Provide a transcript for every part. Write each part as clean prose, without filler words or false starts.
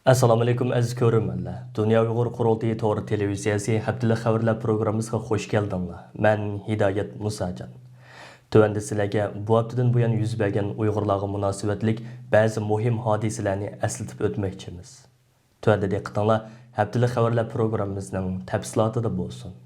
Assalomu alaykum aziz ko'ruvchilar. Dunyo Uyg'ur qurultiyi to'g'ri televiziyasi haftalik xabarlar programmasiga xush keldinglar. Men Hidoyat Musajon. Tövəndə sizlərə bu haftadan bu yana yüz bergan Uyg'urlarga munosabatlik ba'zi muhim hodisalarni eslatib o'tmoqchimiz. Tövəndə diqqətinizlər haftalik xabarlar programmamızning tafsilotida bo'lsin.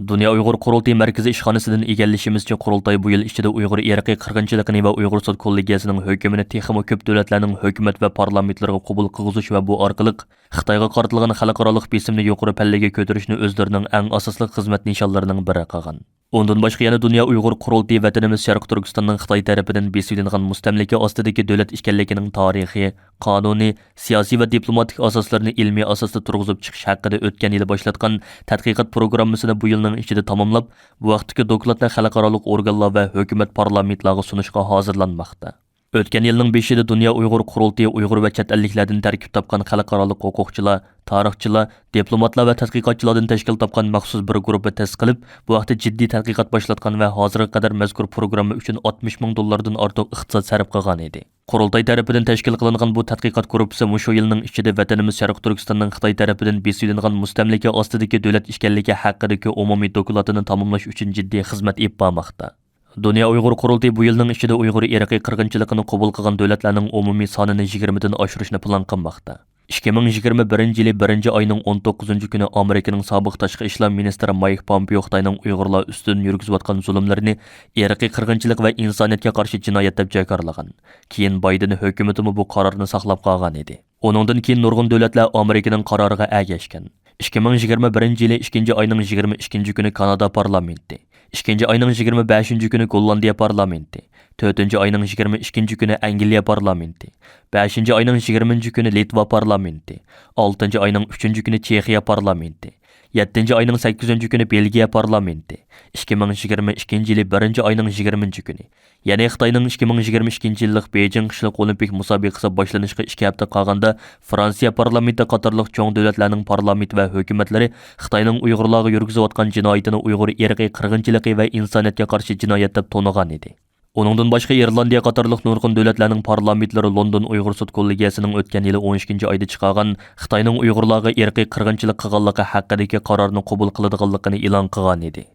Dünya Uyghur Qurultayı Mərkəzi işxanasından egallishimizcha qurultay bu yil ichida Uyg'ur irqiy qirg'inchiligini va Uyg'ur sud kollegiyasining hukmini texmo ko'p davlatlarning hukumat va parlamentlarga qabul qilg'izish va bu orqali Xitoyga qaratilgan xalqaro besimni yuqori pallaga ko'tarishni o'zlarining eng asosli xizmat nishonlarining biri qilgan. Ondan başqa yana Dünya Uyghur Qurultayı vatanimiz Sharq Turkistonning Xitoy tarafidan besilingan mustamlaka ostidagi davlat ekanligining tarixi, qonuniy, siyosiy va diplomatik asoslarini ilmiy asosda turg'izib chiqish haqida o'tgan yili boshlatgan tadqiqot programmasini bu yilning ichida tamomlab, bu vaqtdagi dokladni xalqaro organlar va hukumat parlamentlarga sunishga hozirlanmoqda. O'tgan yilning 5-ida Dünya Uyghur Qurultayı Uyg'ur va chet elliklardan tarkib topgan xalqaro huquqchilar, tarixchilar, diplomatlar va tadqiqotchilardan tashkil topgan maxsus bir guruhni ta'sis qilib, bu vaqtda jiddiy tadqiqot boshlatgan va hozirga qadar mazkur programma uchun $60,000 dan ortiq iqtisod sarf qilgan edi. Qurultay tarafidan tashkil qilingan bu tadqiqot guruhi mushu yilning ichida vatanimiz Sharq Turkistonning Xitoy tarafidan besilingan mustamlaka ostidagi davlat ekanligi haqidagi umumiy dokladini tamomlash uchun jiddiy xizmat olib bormoqda. Dünya Uyghur Qurultayı bu yilning ichida Uyg'ur irqiy qirg'inchiligini qabul qilgan davlatlarning umumiy sonini 20 dan oshirishni plan qilmoqda. 2021 yili 1-oyning 19-kuni Amerikaning sobiq tashqi ishlar ministri Mike Pompeo Xitoyning Uyg'urlar ustidan yurgizayotgan zulmlarni irqiy qirg'inchilik va insoniyatga qarshi jinoyat deb jakarlagan. Keyin Bayden hukumati bu qarorni saqlab qolgan edi. Onundan keyin nurg'un davlatlar Amerikaning qaroriga ergashgan. 2021 yili 2-oyning 22-kuni Kanada parlamenti, 2-oyning 25-kuni Gollandiya parlamenti, 4-oyning 22-kuni Angliya parlamenti, 5-oyning 20-kuni Litva parlamenti, 6-oyning 3-kuni Chexiya parlamenti, 7-oyning 8-kuni Belgiya parlamenti, 2022 yili 1-oyning 20-kuni. Ya'ni Xitoyning 2022 yillik Beijing qishliq olimpik musobaqasi boshlanishga 2 hafta qolganda Fransiya parlamenti qatorliq cho'ng davlatlarning parlament va hukumatlari Xitoyning Uyg'urlarga yurgizayotgan jinoyatini Uyg'ur irqiy qirg'inchiligi va insoniyatga qarshi jinoyat deb to'nigan edi. Onundan başqa Irlandiya qatorliq nurg'un davlatlarning parlamentlari London Uyg'ur sud kollegiyasining o'tgan yili 12-oyda chiqargan Xitoyning Uyg'urlarga irqiy qirg'inchilik qilganligi haqidagi qarorni qabul qiladiganligini e'lon qilgan edi.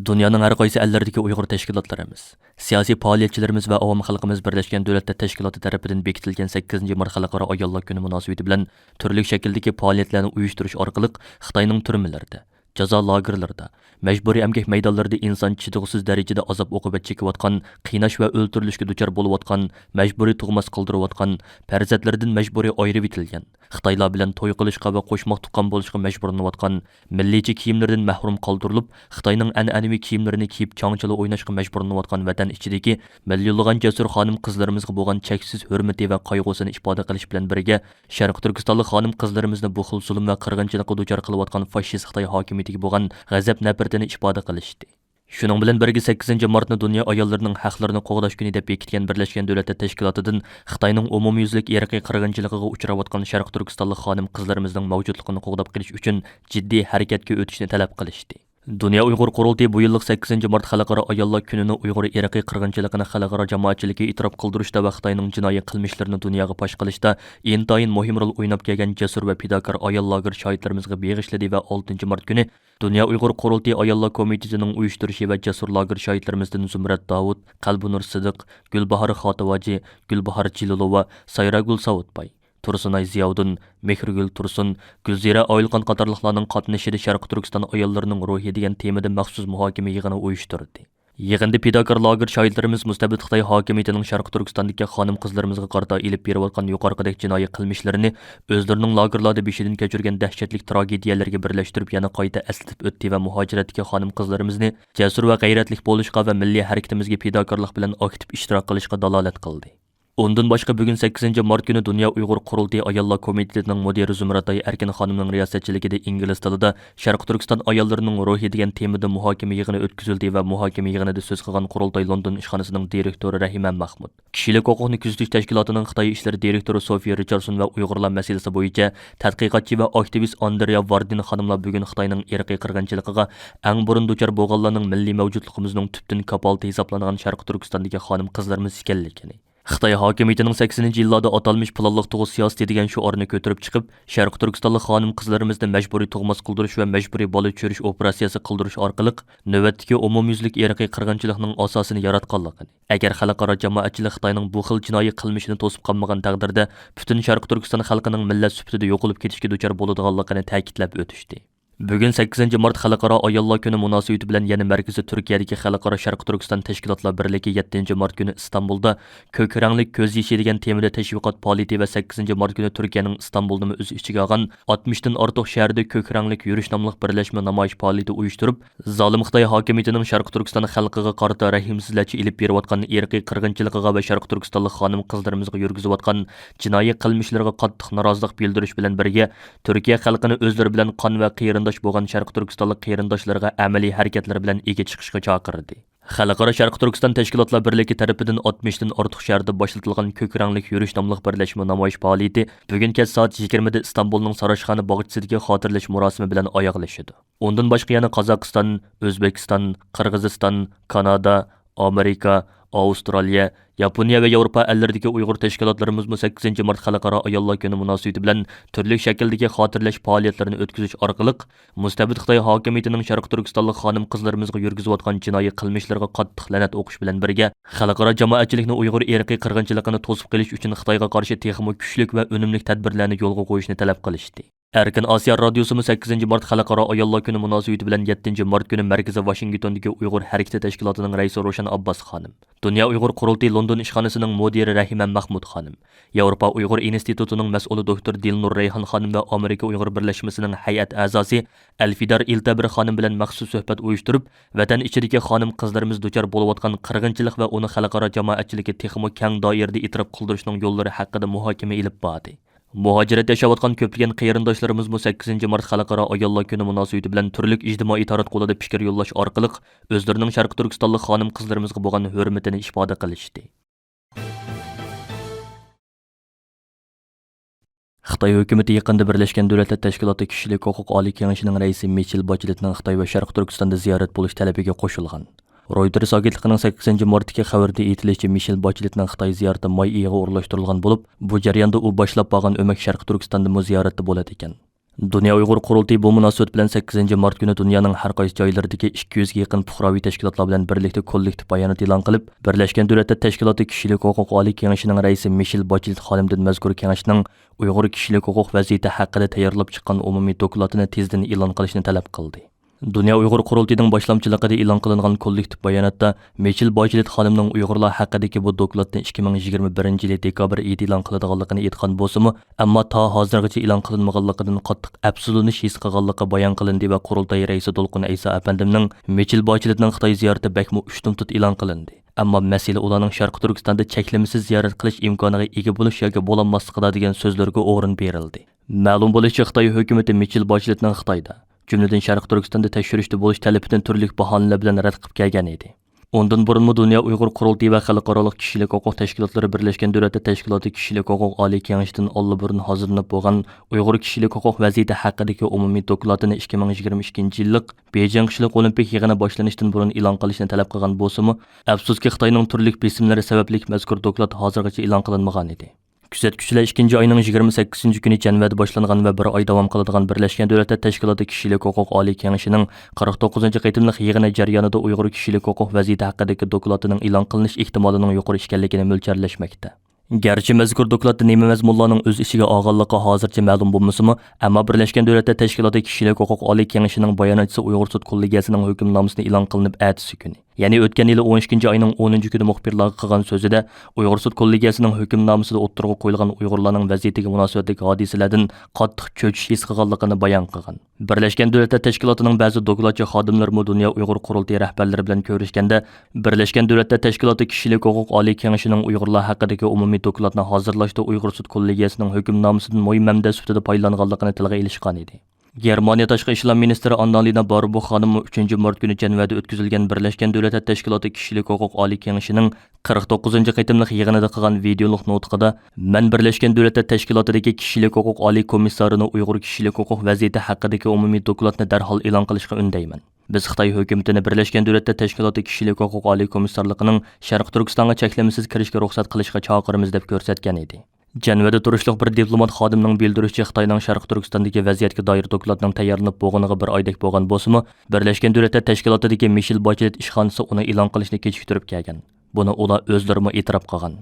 Dünyanın hər qaysı əllərdəki Uyğur təşkilatlarımız, siyasi fəaliyyətçilərimiz və avam xalqımız Birləşmiş Dövlətlər Təşkilatı tərəfindən bekitilgan 8-ci mart xalqaro ayollar günü münasibəti bilan türlü şəkildəki fəaliyyətlərini uyuşturuş orqali Xitoyning türmələrdə, jazo lagerlərdə, məcburi əmgək maydonlarında insan chidg'usiz darajada azob uqubat chekayotgan, qiynash va o'ltirilishga duchor bo'layotgan, majburiy tug'mas qildirayotgan, farzandlaridan majburiy ayirib etilgan, Xitoylar bilan to'y qilishga va qo'shmoq tuqqan bo'lishga majburlanayotgan, milliychi kiyimlaridan mahrum qoldirilib, Xitoyning an'anaviy kiyimlarini kiyib changchila o'ynashga majburlanayotgan vatan ichidagi millionlagan jasur xonim qizlarimizga bo'lgan cheksiz hurmati va qayg'usini ifoda qilish bilan birga, Sharq Turkistonlik xonim qizlarimizni bu xil zulm va qirg'inchilikqa duchor qilayotgan fashist Xitoy hokimiyatiga bo'lgan g'azab nafratini ifoda qilishdi. Shuning bilan birga 8-martni Dunyo ayollarining haqlarini qo'g'dash kuni deb bekitgan Birlashgan Davlatlar Tashkilotidan Xitoyning umumyuzlik irqiy qirg'inchiligiga uchrayotgan Sharq Turkistonlik xonim qizlarimizning mavjudligini qo'g'dab qilish uchun jiddiy harakatga o'tishni talab qilishdi. Dünya Uyghur Qurultayı bu yillik 8-mart xalqaro ayollar kunini Uyg'ur irqiy qirg'inchiligini xalqaro jamoatchilikka e'tirof qildirishda va Xitoyning jinoiy qilmishlarini dunyoga fosh qilishda intayin muhim rol o'ynab kelgan jasur va fidokor ayol lager shohidlarimizga bag'ishladi va 6-mart kuni Dünya Uyghur Qurultayı ayollar komitetining uyushtirishi va jasur lager shohidlarimizdan Zumrat Davud, Qalbinur Sidiq, Gulbahor Xotivaji, Gulbahor Jilolova, Sayragul Savutbay, Tursunay Ziyauddin, Mehrgul Tursun, Gulzira Oyilqan qatorliqlarning qatnashida Sharq Turkiston ayollarining ruhi degan temada maxsus muhokama yig'ini uyushtirdi. Yig'inda fidokor lager shohidlarimiz mustabid Xitoy hokimiyatining Sharq Turkistondagi xonim qizlarimizga qarata ilib berayotgan yuqorqidek jinoiy qilmishlarini o'zlarining lagerlarda beshidan kechirgan dahshatli tragediyalarga birlashtirib yana qayta eslatib o'tdi va muhojiratdagi xonim qizlarimizni jasur va g'ayratli bo'lishga va milliy harakatimizga fidokorlik bilan aktiv ishtirok qilishga dalolat qildi. Ondan başqa bugun 8 mart günü Dünya Uyghur Qurultayı Ayollar Komitetining mudiri Zumratay Erkin xonimning riyosatchiligida ingliz tilida Sharq Turkiston ayollarining ruhi degan temada muhokama yig'ini o'tkazildi va muhokama yig'inida so'z qilgan Qurultay London ishxonasining direktori Rahiman Mahmud, kishilik huquqni kuzatish tashkilotining Xitoy ishlari direktori Sofiya Richardson va Uyg'urlar masalasi bo'yicha tadqiqotchi va aktivist Andrea Vardin xonimlar bugun Xitoyning irqiy qirg'inchiligiga eng burun duchor bo'lganlarning milliy mavjudligimizning tubdan kapolati hisoblangan Sharq Turkistondagi xonim qizlarimiz ekanligini, Xitoy hokimiyatining 80-yillarda atalmış planlıq tug'uz siyosati degan shuorni ko'tarib chiqib, Sharq Turkistonlik xonim qizlarimizni majburiy tug'mas qildirish va majburiy bola tushirish operatsiyasi qildirish orqali navbatdagi umumyuzlik irqiy qirg'inchilikning asosini yaratganligini, agar xalqaro jamoatchilik Xitoyning bu xil jinoiy qilmishini to'sib qolmagan taqdirda butun Sharq Turkiston xalqining millat sifatida yo'qolib ketishga duchor bo'ladiganligini ta'kidlab o'tishdi. Bugun 8 mart Xalqaro ayollar kuni munosabati bilan yana markazi Turkiyadagi Xalqaro Sharq Turkiston tashkilotlar birligi 7 mart kuni Istanbulda ko'k ranglik ko'z yoshi degan temada tashviqot faoliyati va 8 mart kuni Turkiyaning Istanbulni o'z ichiga olgan 60 dan ortiq shaharda ko'k ranglik yurish nomli birlashma namoyish faoliyati uyushtirib, zolim Xitoy hokimiyatining Sharq Turkiston xalqiga qarata rahimsizlarcha ilib berayotgan irqiy qirg'inchiligiga va Sharq Turkistonlik xonim qizlarimizga yurgizayotgan jinoiy qilmishlarga qattiq norozilik bildirish bilan birga Turkiya xalqini o'zlari bilan qon va qirindosh bo'lgan Sharq Turkistonlik qirindoshlarga amaliy harakatlar bilan ega chiqishga chaqirdi. Xalqaro Sharq Turkiston tashkilotlar birligi tarafidan 60 dan ortiq shaharda boshlatilgan ko'k ranglik yurish nomli birlashma namoyish faoliyati bugun kech soat 20 da Istanbulning Saraçxana bog'chasidagi xotirlash murosimi bilan oyoqlashadi. Undan boshqa yana Qozog'iston, O'zbekiston, Qirg'iziston, Kanada, Amerika, Avstraliya, Yaponiya va Yevropa elləridəki Uyğur təşkilatlarımız 8 mart Xalqaro ayollar kuni munosabati bilan turli shakldagi xotirlash faoliyatlarini o'tkazish orqali mustabid Xitoy hokimiyatining Sharq Turkistonlik xonim qizlarimizga yurgizayotgan jinoiy qilmishlarga qattiq la'nat o'qish bilan birga xalqaro jamoatchilikni Uyğur irqiy qirg'inchiligini to'sib qilish uchun Xitoyga qarshi texmo kuchli va unumli tadbirlarni yo'lga qo'yishni talab qilishdi. Erkin Osiyo radiosi 8 mart Xalqaro ayollar kuni munosabati bilan 7 mart kuni markazi Washingtondagi Uyğur harakati tashkilotining raisi Roshan Abbas xonim, Dünya Uyghur Qurultayı London ishxonasining mudiri Rahiman Mahmud xonim, Yevropa Uyghur institutining mas'uli doktor Dilnur Rayhan xonim va Amerika Uyghur birlashmasining hay'at a'zosi Alfidar Iltabir xonim bilan maxsus suhbat uyushtirib, vatan ichidagi xonim qizlarimiz duchor bo'layotgan qirg'inchilik va uni xalqaro jamoatchilikka texmo keng doirada itiraf qildirishning yo'llari haqida muhokama ilib bordi. Muhojirat yashayotgan ko'plagan qarindoshlarimiz 8 mart Xalqaro ayollar kuni munosabati bilan turli ijtimoiy taratqularda fikr yo'llash orqali o'zlarining Sharq Turkistonlik xonim qizlarimizga bo'lgan hurmatini ifoda qilishdi. Xitoy hukumatı yaqinda Birlashgan Davlatlar Tashkiloti kishilik huquq oliy kengashining raisi Michel Bacheletning Xitoy va Sharq Turkistonda ziyorat bo'lish talabiga qo'shilgan. Reuters agentligining 8 martdagi xabarida aytilishicha, Michel Bacheletning Xitoy ziyorati may oyiga o'rlashtirilgan bo'lib, bu jarayonda u boshlab bo'lgan o'mak Sharq Turkistonda ziyorati bo'ladi ekan. Dünya Uyghur Qurultayı bu munosabat bilan 8 mart kuni dunyoning har qaysi joylaridagi 200 ga yaqin fuqaroviy tashkilotlar bilan birlikda kollektiv bayonot e'lon qilib, Birlashgan Davlatlar Tashkiloti kishilik huquq oliy kengashining raisi Michel Bachelet xonimdan mazkur kengashning Uyg'ur kishilik huquq vaziyati haqida tayyorlab chiqqan umumiy dokladini tezdan e'lon qilishni talab qildi. Dünya Uyghur Qurultayıning boshlamchiligida e'lon qilingan kollektiv bayonotda Michel Bachelet xonimning Uyg'urlar haqidagi bu dokladni 2021 yil dekabr oyida e'lon qilinganligini aytgan bo'lsa-mu, ammo ta hozirgacha e'lon qilinmaganligidan qattiq afsuslanish his qilganligi bayon qilindi va Qurultay raisi Dolqun Aysa apandimning Michel Bacheletning Xitoy ziyorati bakmo 3 tut e'lon qilindi. Ammo masala ularning Sharq Turkistonda cheklimsiz ziyorat qilish imkoniga ega bo'lish yoki bo'lanmasligida degan so'zlarga o'rin berildi. Ma'lum bo'lishicha, Xitoy hukumatı Michel Bacheletning Xitoyda jumladan Sharq Turkistonda tekshirishda bo'lish talabidan turli bahonalar bilan rad qilib kelgan edi. Ondan burunmu Dünya Uyghur Qurultayı va Xalqaro kishilik huquq tashkilotlari Birlashgan Davlatlar Tashkiloti kishilik huquq oliy kengashidan oldin hozirlanib bo'lgan Uyg'ur kishilik huquq vaziyati haqidagi umumiy dokladini 2022-yillik Beijing qishliq olimpik yig'ini boshlanishidan burun e'lon qilishni talab qilgan bo'lsa-mu, afsuski Xitoyning turli besimlari sababli mazkur doklad hozirgacha e'lon qilinmagan edi. Kuzatuvchilar 2 oyning 28 kuni Janvada boshlangan va 1 oy davom qiladigan Birlashgan Davlatlar Tashkiloti kishilik huquq oliy kengashining 49 qitimliq yig'ini jarayonida Uyg'ur kishilik huquq vaziyati haqidagi dokladining e'lon qilinish ehtimolining yuqori ekanligini mo'ljarlashmoqda. Garchi mazkur dokladda nima mazmunlarning o'z ichiga olganligi hozircha ma'lum bo'lmasa-mu, ammo Birlashgan Davlatlar Tashkiloti kishilik huquq oliy kengashining bayonotchisi Uyg'ur sud kollegiyasining hukmnomasini e'lon qilinib, ertasi kuni Ya'ni o'tgan yil 12 oyning 10 kuni muxbirlarga qilgan so'zida Uyg'ur sud kollegiyasining hukmnomasida o'ttirg'a qo'yilgan Uyg'urlarning vaziyatiga munosabatli hodisalardan qattiq cho'chish his qilganligini bayon qilgan. Birlashgan Davlatlar Tashkilotining ba'zi dokladchi xodimlari Dunyo Uyg'ur qurultiyi rahbarlari bilan ko'rishganda Birlashgan Davlatlar Tashkiloti kishilik huquq oliy kengashining Uyg'urlar haqidagi umumiy dokladni hozirlashda Uyg'ur sud kollegiyasining hukmnomasidan muhim manba sifatida foydalanganligini tilga ilishgan edi. Germaniya Tashqi ishlar ministri Annalina Baerbock xonim 3-mart kuni Jenevada o'tkazilgan Birlashgan Davlatlar Tashkiloti kishilik huquq oliy kengashining 49-qitimliq yig'inida qilgan videoliq nutqida "Men Birlashgan Davlatlar Tashkilotidagi kishilik huquq oliy komissarini Uyg'ur kishilik huquq vaziyati haqidagi umumiy dokladni darhol e'lon qilishga undayman. Biz Xitoy hukumatini Birlashgan Davlatlar Tashkiloti kishilik huquq oliy komissarligining Sharq Turkistonga cheklamasiz kirishga ruxsat qilishga chaqiramiz" deb ko'rsatgan edi. Jenevada turishliq bir diplomat xodimning bildirishicha Xitoyning Sharq Turkistondagi vaziyatga doir dokladning tayyorlanib bo'lganiga bir oydek bo'lgan bo'lsa-mu, Birlashgan Davlatlar Tashkilotidagi Michel Bachelet ishxonasi uni e'lon qilishni kechiktirib kelgan. Buni ular o'zlari e'tirof qilgan.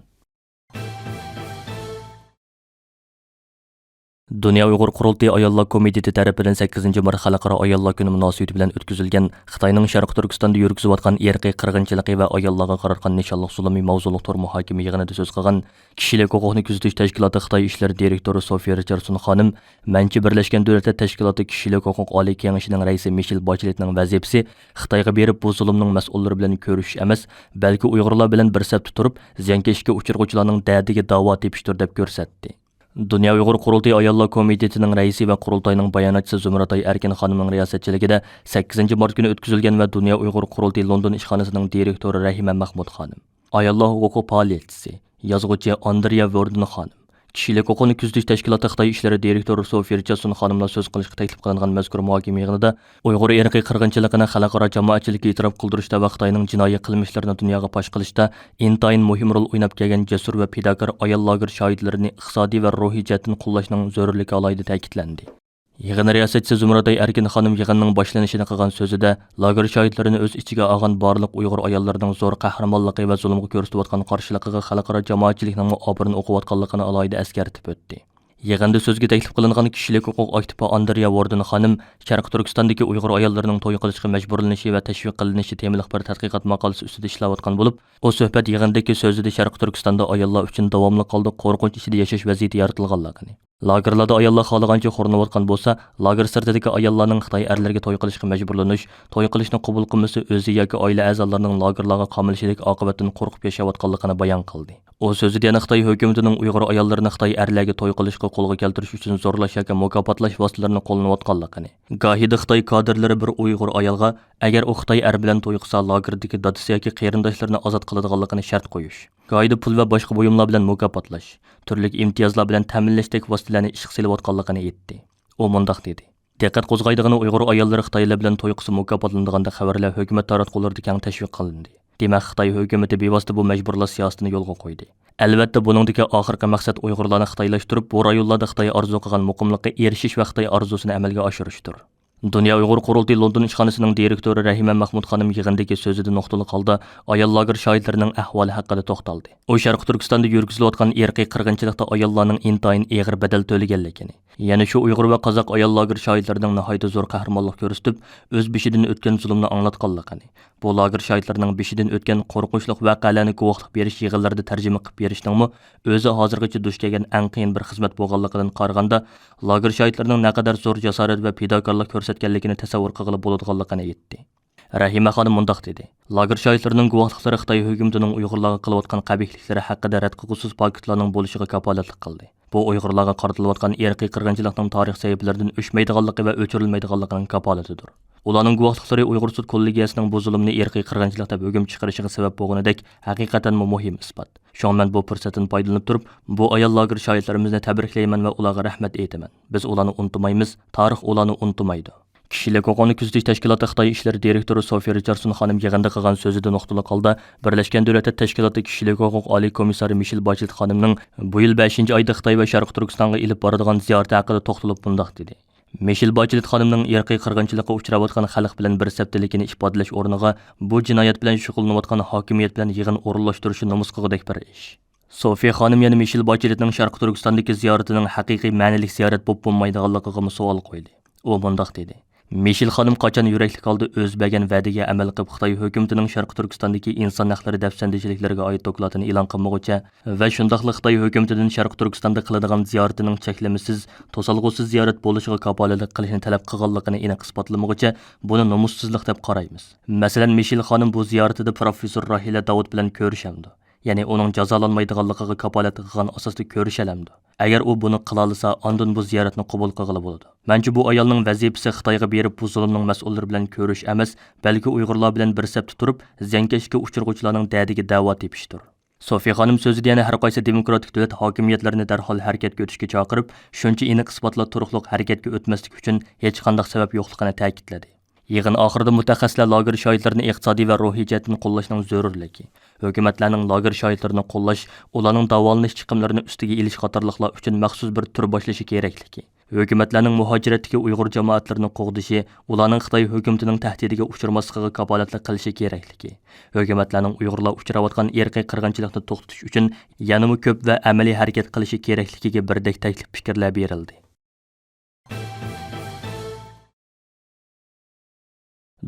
Dünya Uyghur Qurultiyi Ayollar Komiteti tarafidan 8-mart Xalqaro Ayollar kuni munosabati bilan o'tkazilgan Xitoyning Sharq Turkistonda yurgizayotgan irqiy qirg'inchiligi va ayollarga qaratan nishonliq zulmiy mavzuliq tur muhokama yig'inida so'z qilgan Kishilik huquqni kuzatish tashkiloti Xitoy ishlar direktori Sofiya Richardson xonim, "Menchi Birlashgan Davlatlar Tashkiloti kishilik huquq oliy kengashining raisi Michel Bacheletning vazifasi Xitoyga berib bu zulmning mas'ullari bilan ko'rishish emas, balki Uyg'urlar bilan bir safda turib, ziyonkashga uchirg'uvchilarning da'diga da'vo tepishdir" deb ko'rsatdi. Dünya Uyghur Qurultiyi Ayollar Komitetining raisi va qurultayning bayonotchisi Zumratay Erkin xonimning riyosatchiligida 8-mart kuni o'tkazilgan va Dünya Uyghur Qurultiyi London ishxonasining direktori Rahima Mahmud xonim, ayollar huquqi faoliyatchisi, yozuvchi Andrea Worden xonim, Kishilik huquqni kuzatish tashkiloti Xitoy ishlari direktori Sofiya Richardson xonimlar so'z qilishga taklif qilingan mazkur muhokama yig'inida Uyg'ur irqiy qirg'inchiligini xalqaro jamoatchilikka e'tirof qildirishda va Xitoyning jinoiy qilmishlarini dunyoga fosh qilishda intayin muhim rol o'ynab kelgan jasur va fidokor ayol lager shohidlarini iqtisodiy va ruhiy jihatdan qo'llashning zarurligi alohida ta'kidlandi. Yig'in riyosatchisi Zumratay Erkin xonim yig'inning boshlanishini qilgan so'zida lager shohidlarini o'z ichiga olgan barliq Uyg'ur ayollarining zo'r qahramonligi va zulmga ko'rsatayotgan qarshiligiga xalqaro jamoatchilikning obrin o'qiyotganligini alohida eskartib o'tdi. Yig'inda so'zga taklif qilingan kishilik huquq aktivi Andrea Worden xonim Sharq Turkistondagi Uyg'ur ayollarining to'y qilishga majburlanishi va tashviq qilinishi temalik bir tadqiqot maqolasi ustida ishlayotgan bo'lib, u suhbat yig'indagi so'zida Sharq Turkistonda ayollar uchun davomli holda qo'rqinch ichida yashash vaziyati yaratilganligini, lagerlarda ayollar xohlagancha xo'rinayotgan bo'lsa, lager sirtidagi ayollarning Xitoy erlarga to'y qilishga majburlanish, to'y qilishni qabul qilmasa o'zi yoki oila a'zolarining lagerlarga qamalishilik oqibatini qo'rqib yashayotganligini bayon qildi. O so'zida yana Xitoy hukumatining Uyg'ur ayollarini Xitoy erlarga to'y qilishga qo'lga keltirish uchun zo'rlash yoki mukofotlash vositalarini qo'llanayotganligini, gohida Xitoy kadrlari bir Uyg'ur ayolga agar u Xitoy er bilan to'y qilsa lagerdagi dadasi yoki qarindoshlarini ozod qiladiganligini shart qo'yish, gohida pul va boshqa buyumlar bilan mukofotlash, turli imtiyozlar bilan ta'minlashdek vositalarni ishga solayotganligini aytdi. U mundaq dedi: "Diqqat qo'zg'aydigan Uyg'ur ayollari Xitoylar bilan to'y qilsa mukofotlanadigan xabarlar hukumat taratqularida keng tashviq qilindi. Demak, Xitoy hukumati bevosita bu majburlash siyosatini yo'lga qo'ydi. Albatta, buningdagi oxirgi maqsad Uyg'urlarni xitoylashtirib, bu rayonlarda Xitoy orzu qilgan muqimlikqa erishish va Xitoy orzusini amalga oshirishdir." Dünya Uyghur Qurultiyi London ishxonasining direktori Rahima Mahmud xonim yig'indagi so'zida nuqtali holda ayol lager shohidlarining ahvoli haqida to'xtaldi. U Sharq Turkistonda yurgizilayotgan irqiy qirg'inchilikda ayollarning intayin og'ir badal to'laganligini, yana shu Uyg'ur va Qozoq ayol lager shohidlarining nihoyatda zo'r qahramonlik ko'rsatib, o'z beshidan o'tgan zulmni anglatganligini, bu lager shohidlarining beshidan o'tgan qo'rqinchli voqealarni guvohlik berish yig'inlarida tarjima qilib berishning o'zi hozirgacha duch kelgan eng qiyin bir xizmat bo'lganligidan qaraganda, lager shohidlarining naqadar zo'r jasorat va fidokorlik ko'rsatganligini tasavvur qilib bo'ladiganligini aytdi. Rahima xonim mundaq dedi: "Lager shohidlarining guvohliklari Xitoy hukumatining Uyg'urlarga qilayotgan qabihliklari haqida rad qilgusiz paketlarning bo'lishiga kafolatlik qildi. Bu Uyg'urlarga qaratilayotgan irqiy qirg'inchilikning tarix sahifalaridan o'chmaydiganligi va o'chirilmaydiganligining kafolatidir. Ularning guvohliklari Uyg'ur sud kollegiyasining bu zulmni irqiy qirg'inchilik deb hukm chiqarishiga sabab bo'lganidek haqiqatan muhim isbot. Shu men bu fursatdan foydalanib turib, bu ayol lager shohidlarimizni tabriklayman va ularga rahmat aytaman. Biz ularni unutmaymiz, tarix ularni unutmaydi." Kishilik huquqni kuzatish tashkiloti Xitoy ishlari direktori Sofiya Richardson xonim yig'inda qilgan so'zida nuqtali holda Birlashgan Davlatlar Tashkiloti kishilik huquq oliy komissari Michel Bachelet xonimning bu yil 5-oyda Xitoy va Sharq Turkistonga ilib boradigan ziyorati haqida to'xtalib bundaq dedi: "Michel Bachelet xonimning irqiy qirg'inchilikqa uchrayotgan xalq bilan bir safdaligini ifodalash o'rniga bu jinoyat bilan shug'ullanayotgan hokimiyat bilan yig'in o'rinlashtirishi nomus qilgudek bir ish." Sofiya xonim yana Michel Bacheletning Sharq Turkistondagi ziyoratining haqiqiy ma'nilik ziyorat bo'lib bo'lmaydiganligiga savol qo'ydi. U bundaq dedi: Mishel xanım qachon yurakli holda o'z bergan va'daga amal qilib Xitoy hukumatining Sharqi Turkistondagi inson haqlari dafsandachiliklariga oid dokladini e'lon qilmoqcha va shundaqla Xitoy hukumatidan Sharqi Turkistonda qiladigan ziyoratining cheklamasiz, to'solg'usiz ziyorat bo'lishiga kafolatlik qilishni talab qilganligini aniq isbotlamaguncha buni nomussizlik deb qaraymiz. Masalan, Mishel xanım bu ziyoratida professor Rahila Davud bilan ko'rishamdi. Ya'ni uning jazolanmaydiganligiga kafolat qilgan asosda ko'rishalamdi. Agar u buni qila olsa, ondan bu ziyoratni qabul qilg'ili bo'ladi. Mencha bu ayolning vazifasi Xitoyga berib bu zulmning mas'ullari bilan ko'rish emas, balki Uyg'urlar bilan bir sapda turib, ziyonkashga uchirg'uvchilarning da'diga da'vo tepishdir. Sofiya xonim so'zida yana har qaysi demokratik davlat hokimiyatlarini darhol harakatga o'tishga chaqirib, shuncha aniq isbotlar turuqliq harakatga o'tmaslik uchun hech qanday sabab yo'qligini ta'kidladi. Yig'in oxirida mutaxassislar lager shohidlarini iqtisodiy va ruhiy jihatdan qo'llashning zarurligi, hukumatlarning lager shohidlarini qo'llash, ularning davolanish chiqimlarini ustiga ilish qatorliqlar uchun maxsus bir tur boshlashi kerakligi, hukumatlarning muhojiratdagi Uyg'ur jamoatlarini qo'g'dishi, ularning Xitoy hukumatining tahdidiga uchirmasligiga kafolatlik qilishi kerakligi, hukumatlarning Uyg'urlar uchrayotgan irqiy qirg'inchilikni to'xtatish uchun yanada ko'p va amaliy harakat qilishi kerakligiga birdek taklif fikrlar berildi.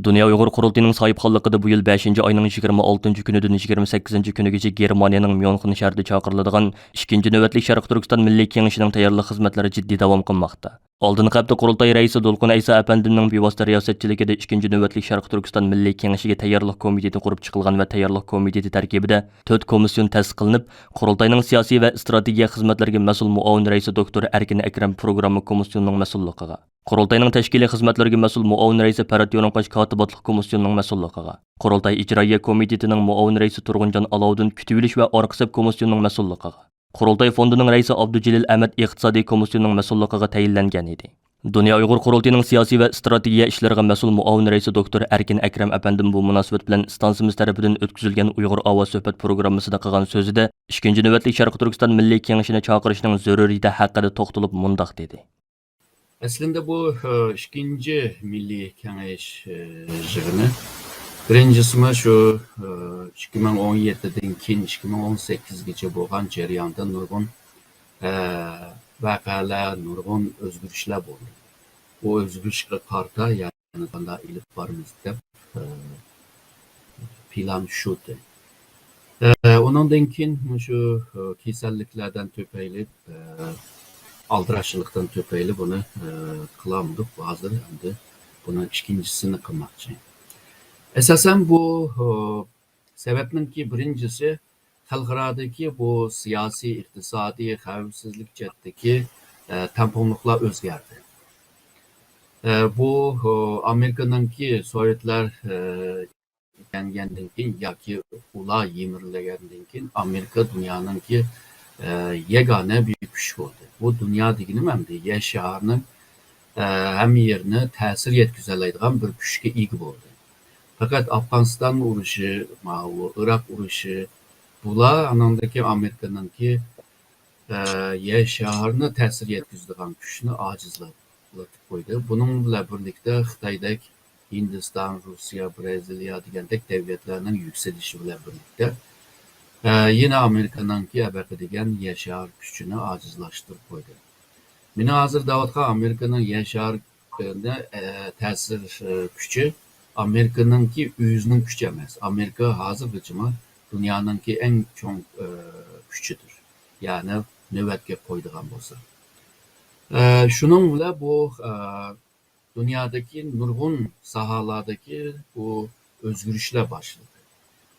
Dünya Uyghur Qurultayının sahibxonligida bu yil 5-oyning 26-kunidan 28-kunigacha Germaniyaning Myonxen shahrida chaqiriladigan 2-navbatlik Sharq Turkiston Milliy Kengashining tayyorlik xizmatlari jiddiy davom qilmoqda. Oldingi hafta Qurultay raisi Dolqun Aysa apandimning bevosita riyosatchiligida 2-navbatlik Sharq Turkiston Milliy Kengashiga tayyorlik komiteti qurib chiqilgan va tayyorlik komiteti tarkibida 4 komissiyon ta'sis qilinib, Qurultayning siyosiy va strategiya xizmatlariga mas'ul muavin raisi doktor Erkin Akram programma komissiyonining mas'ulligiga, Qurultayning tashkiliy xizmatlariga mas'ul muavin raisi Parat Yo'lonqoch kotibotlik komissiyonining mas'ulligiga, Qurultay ijroiya komitetining muavin raisi Turg'unjon Alovdin kutuvilish va orqisab komissiyonining mas'ulligiga, Qurultay fondining raisi Abdujalil Ahmad iqtisodiy komissiyonining mas'ulligiga tayinlangan edi. Dünya Uyghur Qurultayının siyosiy va strategiya ishlariga mas'ul muavin raisi doktor Erkin Akram apandim bu munosabat bilan stansiyamiz tarafidan o'tkazilgan Uyg'ur ovoz suhbat programmasida qilgan so'zida 2-navbatlik Sharq Turkiston Milliy Kengashini chaqirishning zaruriyati haqida to'xtalib mundoq dedi. Aslında bu ikinci Milli Kengash yig'ini birincisini şu 2017'den keyin 2018gacha bo'lgan jarayonda nurg'un vaqalar, nurg'un o'zgarishlar bo'ldi. Bu o'zgarishga qarta yani qanday ilib boramiz deb plan shudi. Ondan keyin şu kasalliklardan topayilib aldıraşçılıktan topaylı bunu kılamadık. Hazır endi bunu ikincisini kılmakçı. Esasen bu sebepnin ki birincisi xalqaradaki bu siyasi, iqtisadi, xavfsizlik jihatdagi tamponliqlar o'zgardi. Bu Amerikanınki Sovetlar yengendan keyin yoki ular yemirilgandan keyin Amerika dunyoninki yegane büyük kuch bo'ldi. Bu dunyo deganim hamda yer shaharning hamma yerini ta'sir yetkazadigan bir kuchga ega bo'ldi. Fakat Afg'oniston urushi, Iroq urushi bular anandaki Amerikanınki yer shaharni ta'sir yetkazadigan kuchni ojizlatib qo'ydi. Bunun bilan birlikda Xitoydek, Hindiston, Rossiya, Braziliya degandek davlatlarning yuksalishi bilan birlikda yine Amerikanınki abaqadigan yer shahar kuchini ojizlashtirib qo'ydi. Meni hozir davatga Amerikanın yer shaharida ta'sir kuchi Amerikanınki o'zining kuchi emas. Amerika hozirgacha dunyoningki eng chong kuchidir. Ya'ni navbatga qo'ydigan bo'lsa. Shuning bilan bu dunyodagi nurg'un sohalardagi bu o'zgarishlar boshladi.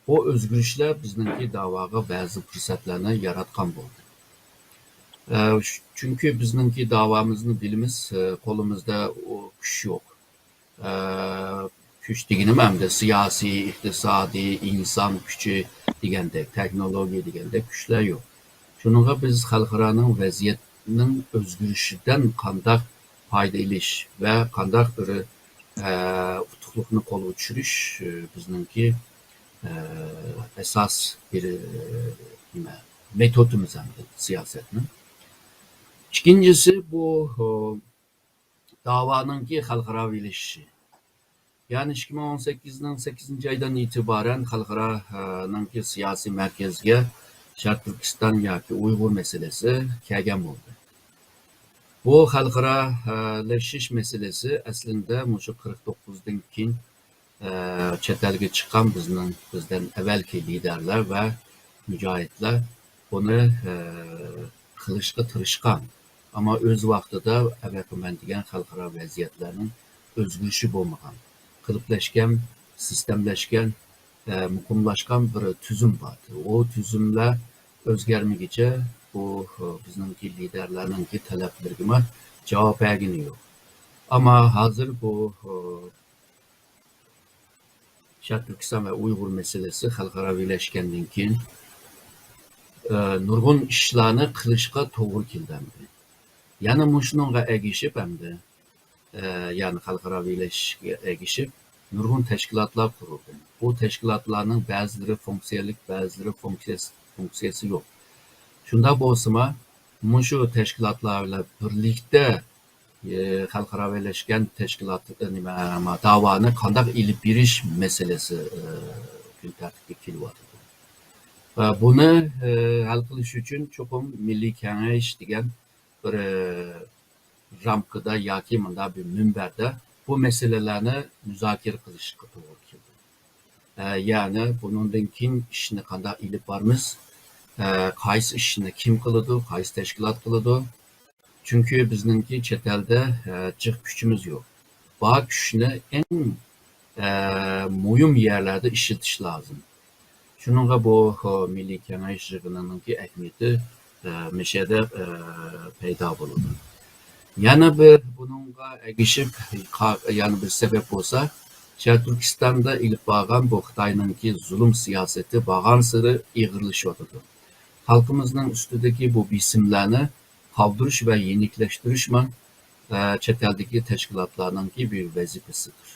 O özgürlükler bizdeki davaga bazı fırsatlarını yaratkan oldu. Çünkü bizdeki davamızın bilimiz kolumuzda o güç yok. Güç deginim hem de siyasi, iktisadi, insan gücü degende, teknoloji degende güçler yok. Şununla biz xalqaranın vaziyetinin özgürlükten qandaq fayda ilish ve qandaq bir utuqluqni qo'lga tushirish bizdeki esas bir metodumuz hem de siyasetin. İkincisi bu davanınki xalqaravileşişi. Yani 2018'nin 8. aydan itibaren xalqaranınki siyasi merkezge Sharq Turkiston yoki Uyg'ur meselesi kelgan bo'ldi. Bu xalqaralashish meselesi aslında şu 49'dan keyin chet elga chiqqan bizdan avvalgi liderlar va mujohidlar buni qilishga tirishgan. Ama o'z vaqtida avvalgiman degan xalqaro vaziyatlarning o'zgarishi bo'lmagan. Qiliblashgan, sistemlashgan, muqimlashgan bir tuzum bor. O tuzumlar o'zgarmagicha bu bizningki liderlarningki talablariga javob bergani yo'q. Ama hozir bu Şarkı Türkistan ve Uygur meselesi xalqaraviylashgandan keyin nurg'un ishlarni qilishga to'g'ri keldi. Yana shunga ergishib hamda ya'ni xalqaraviylashishga ergishib nurg'un tashkilotlar qurildi. Bu tashkilotlarning ba'zilari funksiyalik, ba'zilari funksiyasi yo'q. Shunda bo'lsa-mu, shu tashkilotlar bilan birlikda xalqaraviylashgan tashkilot davoni qanday ilib berish meselesi kun tartibga kelyapti. Va buni hal qilish uchun cho'qim Milliy Kengash degan bir ramkada yoki bunda bir minbarda bu meselelerni muzokara qilishga to'g'ri keldi. Ya'ni bundan keyin ishni qanday ilib boramiz, qaysi ishni kim qiladi, qaysi tashkilot qiladi. Çünkü bizningki chet elda jiq kuchimiz yo'q. Bu kuchni eng muhim yerlarda ishlatish lozim. Shuningga bu Milliy Kengash yig'inining ahamiyati mishada paydo bo'ladi. Yana bir buningga ergishib, yana bir sebep bo'lsa, Sharq Turkistonda ilib borgan bu Xitoyningki zulm siyosati borgan sari ig'irlashyotdi. Xalqimizning ustidagi bu bisimlarni kaldırış ve yenilikleştirişme chet eldeki teşkilatlarının bir vazifesidir.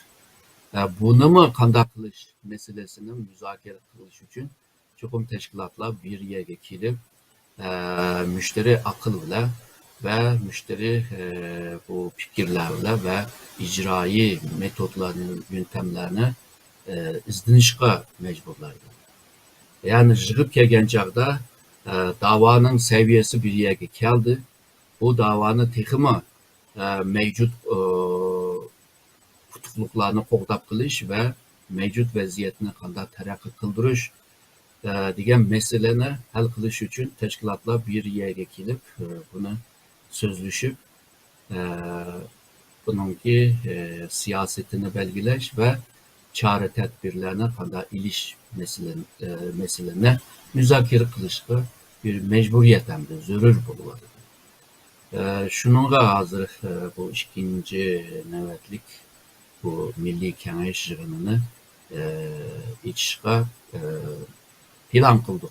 Bunu mu qanday qilish meselesini müzakere qilish uchun çoxum teşkilatlar bir yerga kelib, müşteri akıl bilan ve müşteri bu fikirler bilan ve icraî metodlarının, yöntemlerini izlenishga mecburlardı. Yani yig'ib kelgan chaqda davanın seviyesi bir yerga keldi. Bu davanı texmi mevcut qutuqliqlarni qo'g'dab qilish va mevcut vaziyatni qanday taraqqiy qildirish degan masalani hal qilish uchun tashkilotlar bir yerga kelib buni so'zlashib buningki siyosatini belgilash va chora tadbirlarni qanday ilish masalani müzakere qilishga bir mecburiyet hem de zarur bo'ladi. Şununla hazır bu ikinci navbatlik bu Milliy Kengash yig'inini ichishga plan qildik.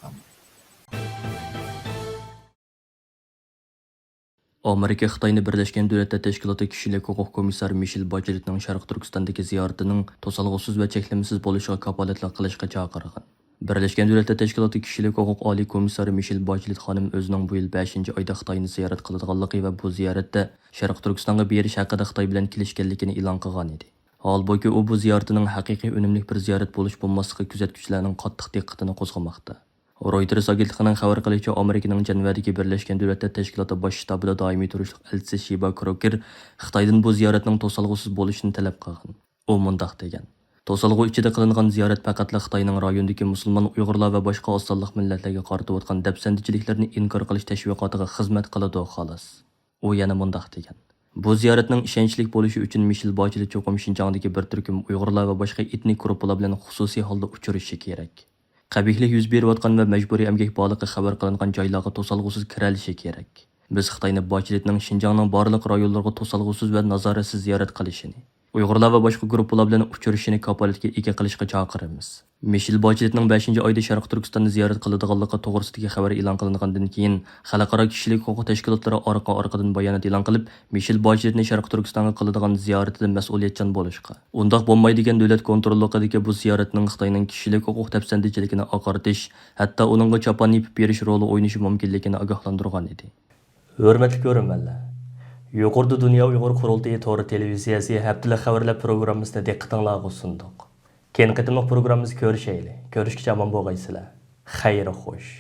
Amerika Xitoyni Birleşken Devletler Teşkilatı Kişilik Hukuk Komissarı Michel Bachelet'ning Sharq Turkistondagi ziyoratining to'solg'usiz va cheklimsiz bo'lishiga kapolatlik qilishga chaqirgan. Birleşken Devletler Teşkilatı Kişilik Hukuk Oliy Komissarı Michel Bachelet xonim o'zining bu yil 5-oyda Xitoyni ziyorat qiladiganligi va bu ziyoratda Sharq Turkistonga berish haqida Xitoy bilan kelishganligini e'lon qilgan edi. Holbuki u bu ziyoratining haqiqiy unumli bir ziyorat bo'lish bo'lmasligi kuzatuvchilarning qattiq diqqatini qo'zg'amoqda. Reuters agentligining xabar qilishicha, Amerikaning Janvardagi Birleşken Devletler Teşkilatı bosh shtabida doimiy turishlik elchisi Shiba Kroker Xitoydan bu ziyoratning to'solg'usiz bo'lishini talab qilgan. U mundaq degan: To'solg'u ichida qilingan ziyorat faqatla Xitoyning rayondagi musulmon Uyg'urlar va boshqa oz sonliq millatlarga qaratayotgan dafsandichiliklarni inkor qilish tashviqotiga xizmat qiladi xolos. U yana mundaq degan: Bu ziyoratning ishonchli bo'lishi uchun Michel Bachelet cho'qim Xinjiangdagi bir turkum Uyg'urlar va boshqa etnik guruhlar bilan xususiy holda uchrashishi kerak. Qabihlik yuz berayotgan va majburiy emgak bog'liqi xabar qilingan joylarga to'solg'usiz kirilishi kerak. Biz Xitoyni Bacheletning Xinjiangning barliq rayonlariga to'solg'usiz va nazoratsiz ziyorat qilishini, Uyg'urlar va boshqa guruhlar bilan uchrashishini kapolatga ega qilishga chaqiramiz. Michel Bacheletning 5-oyda Sharq Turkistonni ziyorat qiladiganligi to'g'risidagi xabar e'lon qilingandan keyin xalqaro kishilik huquq tashkilotlari orqa-orqadan bayonot e'lon qilib, Michel Bacheletni Sharq Turkistonga qiladigan ziyaratidan mas'uliyatchan bo'lishga, undaq bo'lmaydigan davlat kontrolligidagi bu ziyoratning Xitoyning kishilik huquq tafsandichiligini oqartish, hatto uningga chopon yepib berish roli o'ynashi mumkinligini ogohlantirgan edi. Hurmatli ko'ruvchilar, Yuqorida Dunyo Uyg'ur qurultayi to'g'ri televiziyasi haftalik xabarlar programmasida diqqatingizga sundiq. Keyin qitimliq programmamizni ko'rishaylik. Ko'rishgacha omon bo'lgaysizlar. Xayr xo'sh.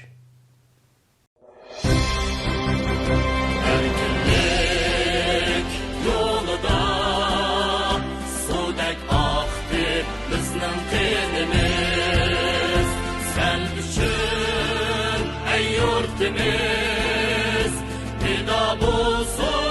olsun.